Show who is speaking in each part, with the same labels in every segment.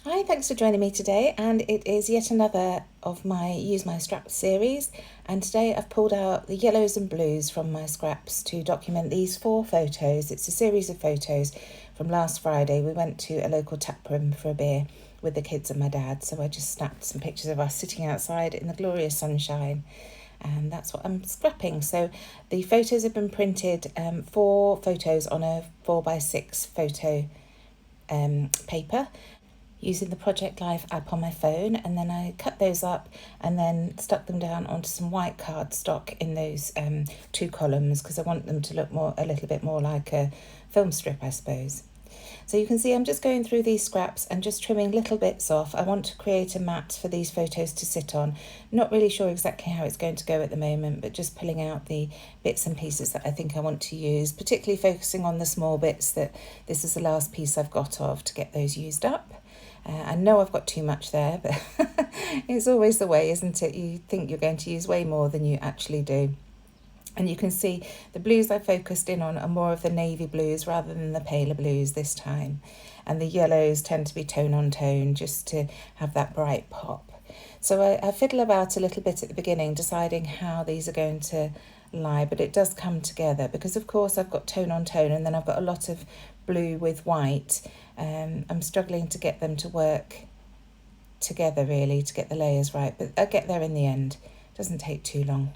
Speaker 1: Hi, thanks for joining me today, and it is yet another of my Use My Scraps series, and today I've pulled out the yellows and blues from my scraps to document these 4 photos. It's a series of photos from last Friday. We went to a local tap room for a beer with the kids and my dad, so I just snapped some pictures of us sitting outside in the glorious sunshine, and that's what I'm scrapping. So the photos have been printed, 4 photos on a 4x6 photo paper, using the Project Life app on my phone, and then I cut those up and then stuck them down onto some white cardstock in those 2 columns, because I want them to look a little bit more like a film strip, I suppose. So you can see I'm just going through these scraps and just trimming little bits off. I want to create a mat for these photos to sit on. Not really sure exactly how it's going to go at the moment, but just pulling out the bits and pieces that I think I want to use, particularly focusing on the small bits that this is the last piece I've got of to get those used up. I know I've got too much there, but it's always the way, isn't it? You think you're going to use way more than you actually do. And you can see the blues I focused in on are more of the navy blues rather than the paler blues this time. And the yellows tend to be tone on tone, just to have that bright pop. So I fiddle about a little bit at the beginning, deciding how these are going to lie, but it does come together because, of course, I've got tone on tone and then I've got a lot of blue with white. I'm struggling to get them to work together, really, to get the layers right, but I'll get there in the end. It doesn't take too long.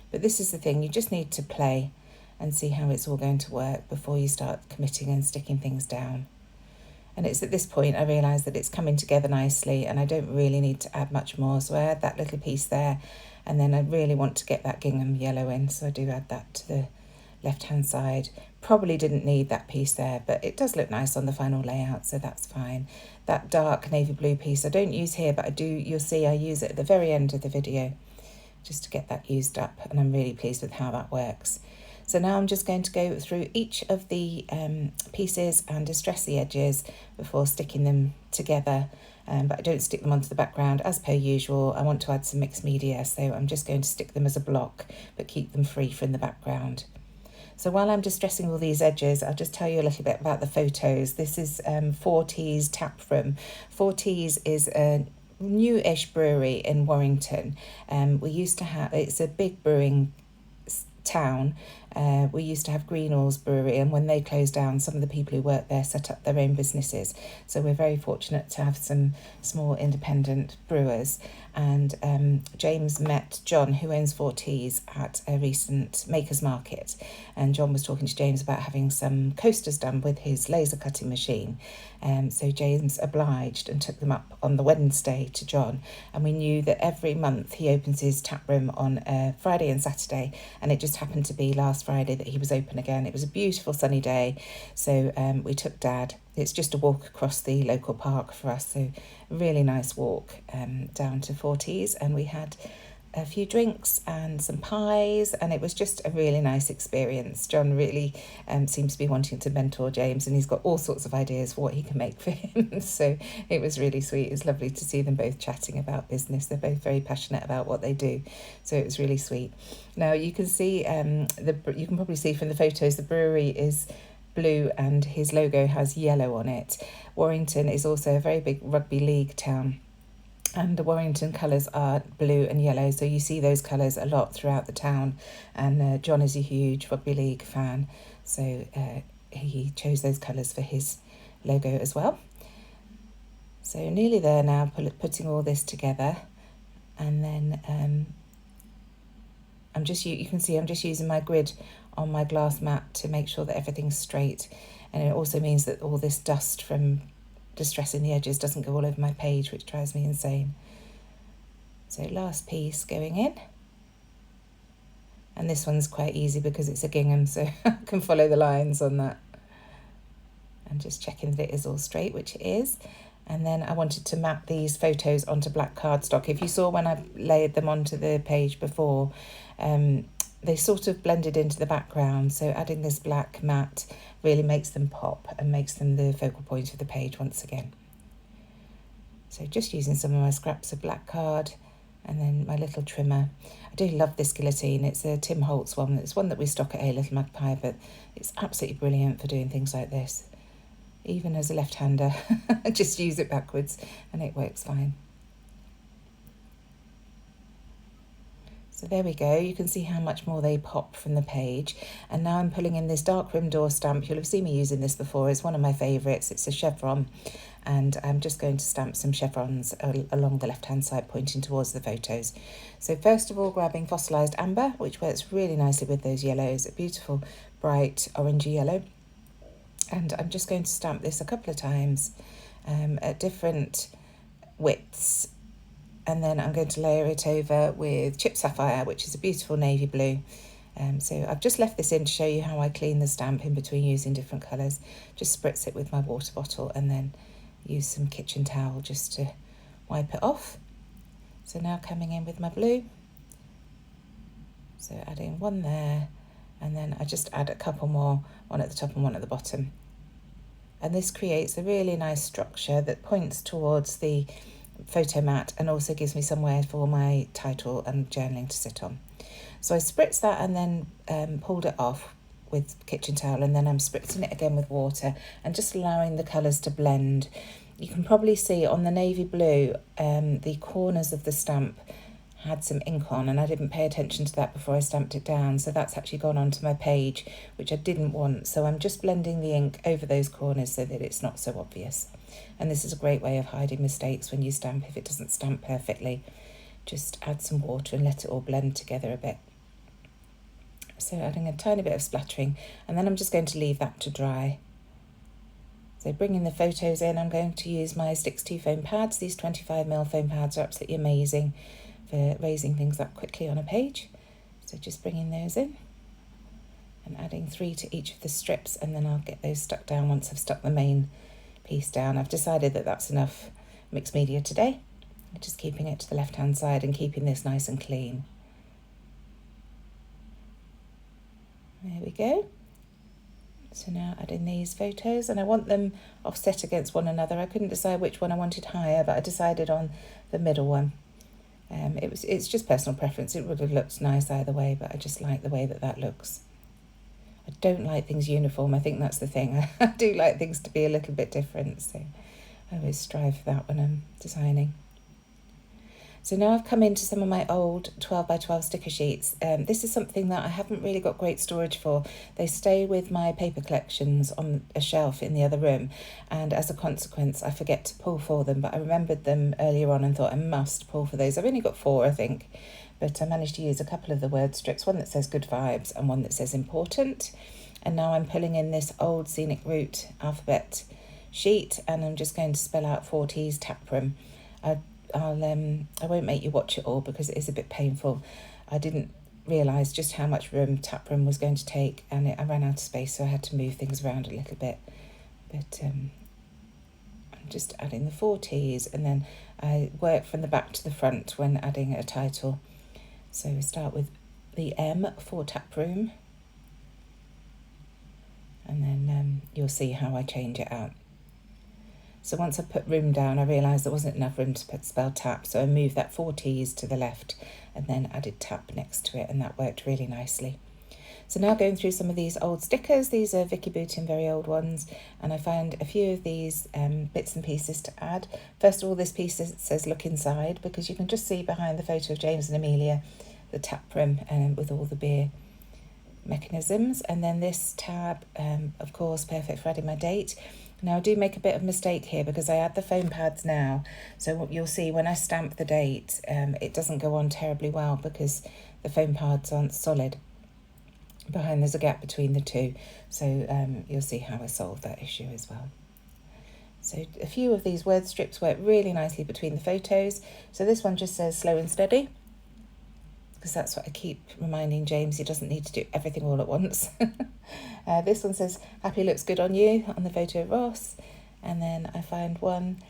Speaker 1: But this is the thing, you just need to play and see how it's all going to work before you start committing and sticking things down. And it's at this point I realise that it's coming together nicely and I don't really need to add much more. So I add that little piece there, and then I really want to get that gingham yellow in, so I do add that to the left-hand side. Probably didn't need that piece there, but it does look nice on the final layout, so that's fine. That dark navy blue piece I don't use here, but you'll see I use it at the very end of the video just to get that used up, and I'm really pleased with how that works. So now I'm just going to go through each of the pieces and distress the edges before sticking them together, but I don't stick them onto the background as per usual. I want to add some mixed media, so I'm just going to stick them as a block but keep them free from the background. So while I'm distressing all these edges, I'll just tell you a little bit about the photos. This is 4T's tap room. 4T's is a new-ish brewery in Warrington. We used to have, it's a big brewing town. We used to have Greenall's Brewery, and when they closed down, some of the people who worked there set up their own businesses. So we're very fortunate to have some small independent brewers. And James met John, who owns 4T's, at a recent Makers Market. And John was talking to James about having some coasters done with his laser cutting machine. So James obliged and took them up on the Wednesday to John. And we knew that every month he opens his tap room on a Friday and Saturday. And it just happened to be last Friday that he was open again. It was a beautiful sunny day. So we took Dad. It's just a walk across the local park for us. So really nice walk down to 4T's, and we had a few drinks and some pies, and it was just a really nice experience. John really seems to be wanting to mentor James, and he's got all sorts of ideas for what he can make for him. So it was really sweet. It was lovely to see them both chatting about business. They're both very passionate about what they do, so it was really sweet. Now you can see you can probably see from the photos the brewery is blue and his logo has yellow on it. Warrington is also a very big rugby league town, and the Warrington colours are blue and yellow, so you see those colours a lot throughout the town. And John is a huge rugby league fan, so he chose those colours for his logo as well. So nearly there now, putting all this together, and then you can see I'm just using my grid on my glass mat to make sure that everything's straight, and it also means that all this dust from distressing the edges doesn't go all over my page, which drives me insane. So last piece going in, and this one's quite easy because it's a gingham, so I can follow the lines on that, and just checking that it is all straight, which it is. And then I wanted to map these photos onto black cardstock. If you saw when I layered them onto the page before, they sort of blended into the background, so adding this black matte really makes them pop and makes them the focal point of the page once again. So just using some of my scraps of black card, and then my little trimmer. I do love this guillotine. It's a Tim Holtz one. It's one that we stock at A Little Magpie, but it's absolutely brilliant for doing things like this. even as a left-hander. Just use it backwards and it works fine. So there we go, you can see how much more they pop from the page. And now I'm pulling in this dark rim door stamp. You'll have seen me using this before, it's one of my favourites. It's a chevron, and I'm just going to stamp some chevrons along the left hand side pointing towards the photos. So first of all, grabbing fossilised amber, which works really nicely with those yellows, a beautiful bright orangey yellow. And I'm just going to stamp this a couple of times at different widths. And then I'm going to layer it over with Chip Sapphire, which is a beautiful navy blue. So I've just left this in to show you how I clean the stamp in between using different colours. Just spritz it with my water bottle and then use some kitchen towel just to wipe it off. So now coming in with my blue. So adding one there, and then I just add a couple more, one at the top and one at the bottom. And this creates a really nice structure that points towards the photo mat and also gives me somewhere for my title and journaling to sit on. So I spritzed that and then pulled it off with kitchen towel, and then I'm spritzing it again with water and just allowing the colours to blend. You can probably see on the navy blue the corners of the stamp had some ink on, and I didn't pay attention to that before I stamped it down, so that's actually gone onto my page, which I didn't want. So I'm just blending the ink over those corners so that it's not so obvious. And this is a great way of hiding mistakes when you stamp. If it doesn't stamp perfectly, just add some water and let it all blend together a bit. So adding a tiny bit of splattering, and then I'm just going to leave that to dry. So bringing the photos in, I'm going to use my 6 foam pads. These 25mm foam pads are absolutely amazing for raising things up quickly on a page. So just bringing those in and adding 3 to each of the strips, and then I'll get those stuck down once I've stuck the main piece down. I've decided that that's enough mixed media today. I'm just keeping it to the left hand side and keeping this nice and clean. There we go. So now adding these photos, and I want them offset against one another. I couldn't decide which one I wanted higher, but I decided on the middle one. It's just personal preference. It would have looked nice either way, but I just like the way that that looks. I don't like things uniform. I think that's the thing. I do like things to be a little bit different, so I always strive for that when I'm designing. So now I've come into some of my old 12x12 sticker sheets. This is something that I haven't really got great storage for. They stay with my paper collections on a shelf in the other room, and as a consequence I forget to pull for them, but I remembered them earlier on and thought I must pull for those. I've only got 4, I think, but I managed to use a couple of the word strips, one that says good vibes and one that says important. And now I'm pulling in this old scenic route alphabet sheet, and I'm just going to spell out 4T's taproom. I won't make you watch it all because it is a bit painful. I didn't realise just how much room taproom was going to take, and I ran out of space, so I had to move things around a little bit. But I'm just adding the 4T's, and then I work from the back to the front when adding a title. So we start with the M for taproom, and then you'll see how I change it out. So once I put room down, I realised there wasn't enough room to spell tap, so I moved that 4T's to the left and then added tap next to it, and that worked really nicely. So now going through some of these old stickers. These are Vicky Bootin, very old ones, and I found a few of these bits and pieces to add. First of all, this piece says look inside, because you can just see behind the photo of James and Amelia the tap room with all the beer mechanisms. And then this tab, of course, perfect for adding my date. Now I do make a bit of mistake here because I add the foam pads now, so what you'll see when I stamp the date, it doesn't go on terribly well because the foam pads aren't solid. Behind there's a gap between the two, so you'll see how I solve that issue as well. So a few of these word strips work really nicely between the photos. So this one just says slow and steady, because that's what I keep reminding James, he doesn't need to do everything all at once. This one says happy looks good on you, on the photo of Ross. And then I find one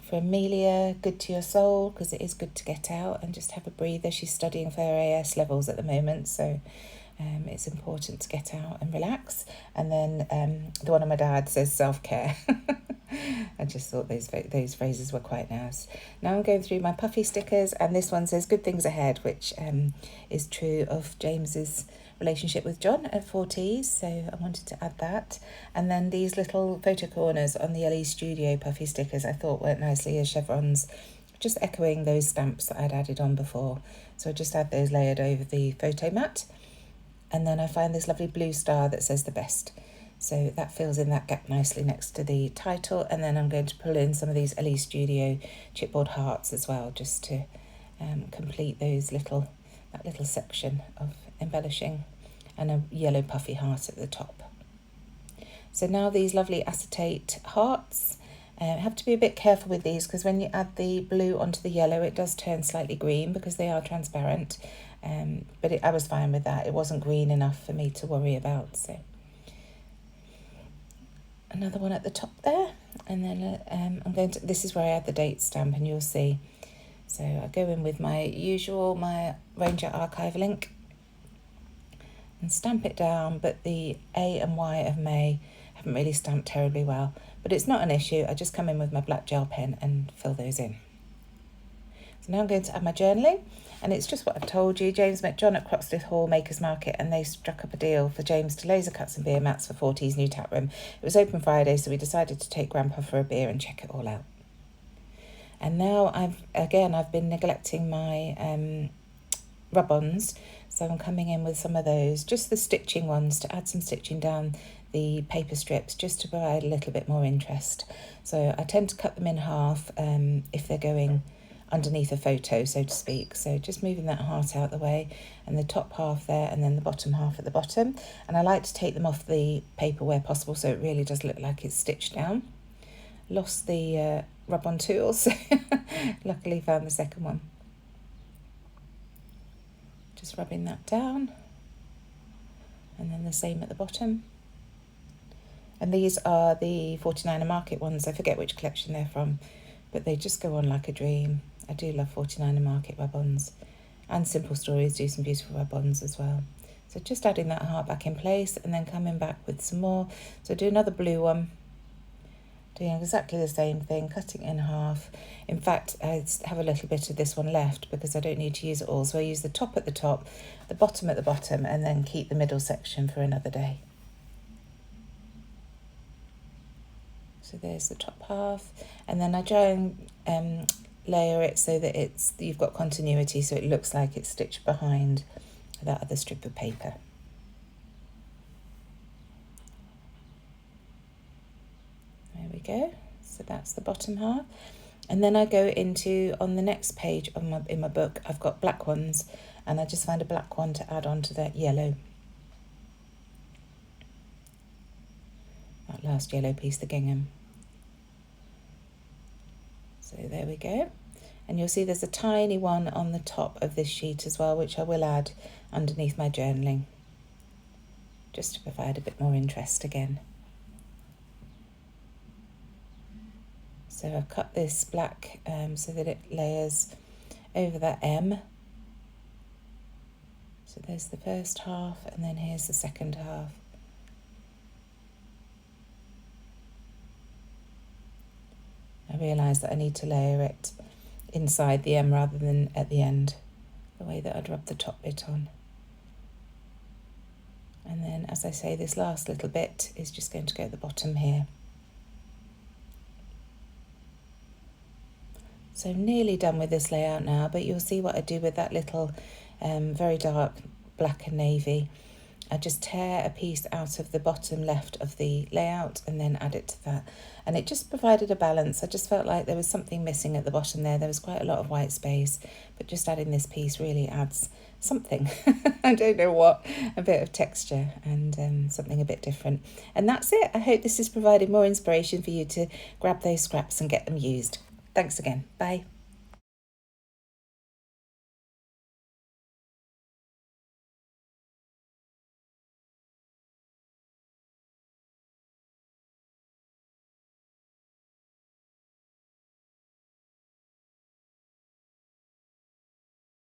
Speaker 1: for Amelia, good to your soul, because it is good to get out and just have a breather. She's studying for her AS levels at the moment, so it's important to get out and relax. And then the one of my dad says self-care. I just thought those phrases were quite nice. Now I'm going through my puffy stickers, and this one says good things ahead, which is true of James's relationship with John at 4T's, so I wanted to add that. And then these little photo corners on the LE Studio puffy stickers I thought worked nicely as chevrons, just echoing those stamps that I'd added on before. So I just add those layered over the photo mat. And then I find this lovely blue star that says the best. So that fills in that gap nicely next to the title. And then I'm going to pull in some of these LE Studio chipboard hearts as well, just to complete that little section of embellishing, and a yellow puffy heart at the top. So now these lovely acetate hearts. Have to be a bit careful with these, because when you add the blue onto the yellow it does turn slightly green because they are transparent, but I was fine with that. It wasn't green enough for me to worry about. So another one at the top there, and then I'm going to, this is where I add the date stamp, and you'll see. So I go in with my Ranger archive link and stamp it down, but the A and Y of May haven't really stamped terribly well, but it's not an issue. I just come in with my black gel pen and fill those in. So now I'm going to add my journaling, and it's just what I've told you. James met John at Croxteth Hall Makers Market, and they struck up a deal for James to laser cut some beer mats for 4T's new tap room. It was open Friday, so we decided to take Grandpa for a beer and check it all out. And now I've been neglecting my rub-ons, so I'm coming in with some of those, just the stitching ones, to add some stitching down the paper strips, just to provide a little bit more interest. So I tend to cut them in half if they're going underneath a photo, so to speak. So just moving that heart out the way, and the top half there, and then the bottom half at the bottom. And I like to take them off the paper where possible, so it really does look like it's stitched down. Lost the rub-on tools, luckily found the second one. Just rubbing that down, and then the same at the bottom. And these are the 49er Market ones. I forget which collection they're from, but they just go on like a dream. I do love 49er Market rub-ons, and Simple Stories do some beautiful rub-ons as well. So just adding that heart back in place, and then coming back with some more. So do another blue one, doing exactly the same thing, cutting it in half. In fact, I have a little bit of this one left because I don't need to use it all. So I use the top at the top, the bottom at the bottom, and then keep the middle section for another day. So there's the top half, and then I try and layer it so that you've got continuity, so it looks like it's stitched behind that other strip of paper. There we go. So that's the bottom half. And then I go into, on the next page in my book, I've got black ones, and I just find a black one to add on to that yellow. That last yellow piece, the gingham. So there we go. And you'll see there's a tiny one on the top of this sheet as well, which I will add underneath my journaling, just to provide a bit more interest again. So I've cut this black so that it layers over that M. So there's the first half, and then here's the second half. I realise that I need to layer it inside the M rather than at the end, the way that I'd rub the top bit on. And then, as I say, this last little bit is just going to go at the bottom here. So nearly done with this layout now, but you'll see what I do with that little very dark black and navy. I just tear a piece out of the bottom left of the layout and then add it to that. And it just provided a balance. I just felt like there was something missing at the bottom there. There was quite a lot of white space, but just adding this piece really adds something. I don't know what, a bit of texture and something a bit different. And that's it. I hope this has provided more inspiration for you to grab those scraps and get them used. Thanks again. Bye.